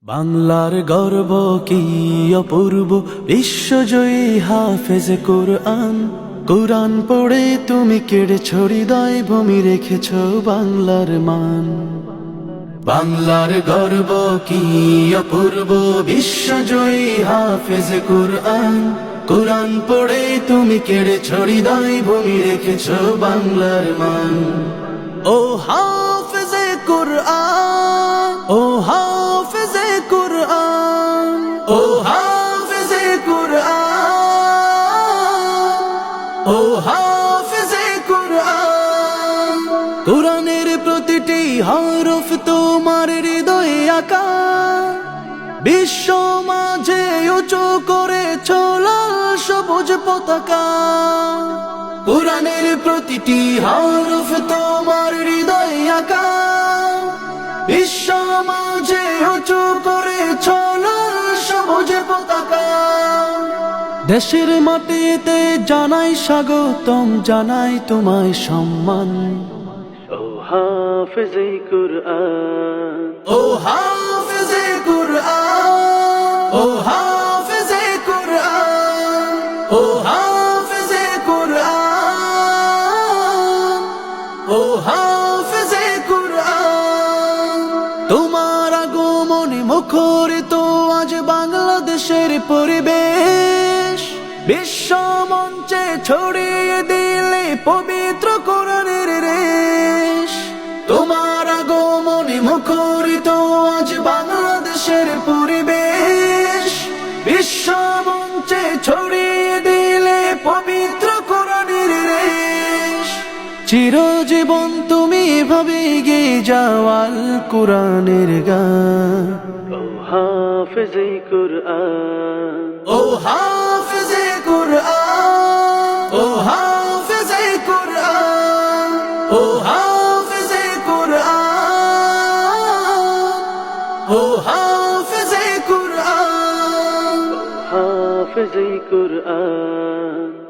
বাংলার গর্ব কি অপূর্ব, বিশ্বজয়ী হাফেজ কুরআন। কুরআন পড়ে তুমি কেড়েছ হৃদয়, ভূমি রেখেছ বাংলার মান। বাংলার গর্ব কি অপূর্ব, বিশ্বজয়ী হাফেজ কুরআন। কুরআন পড়ে তুমি কেড়েছ হৃদয়, ভূমি রেখেছ বাংলার মান। ও হাফেজে কুরআন, ও হাফেজে কুরআন, ও হাফেজে কুরআন, ও হাফেজে কুরআন। কুরআনের প্রতিটি হরফ তোমার হৃদয়ে আঁকা, বিশ্ব মাঝে উঁচু করেছ লাল সবুজ পতাকা। কুরআনের প্রতিটি হরফ তোমার হৃদয়ে আঁকা, বিশ্ব মাঝে উঁচু করেছ লাল সবুজ পতাকা। দেশের মাটিতে জানাই স্বাগতম, জানাই তোমায় সম্মান। ও হাফেজে কুরআন, ও হাফেজে কুরআন, ও হাফেজে কুরআন, ও হাফেজে কুরআন, ও হাফেজে কুরআন। তোমার আগমনে মুখরিত আজ বাংলাদেশের পরিবেশ, বিশ্ব মঞ্চে ছড়িয়ে দিলে পবিত্র কোরআনের রেশ। তোমার আগমনে মুখরিত আজ বাংলাদেশের পরিবেশ, বিশ্ব মঞ্চে ছড়িয়ে দিলে পবিত্র কোরআনের রেশ। চিরজীবন তুমি এভাবে গেয়ে যাও আল কোরআনের গান। ও হাফেজে কুরআন, ও হাফেজে কুরআন, ও হাফেজে কুরআন, ও হাফেজে কুরআন, ও হাফেজে কুরআন, হাফেজে কুরআন।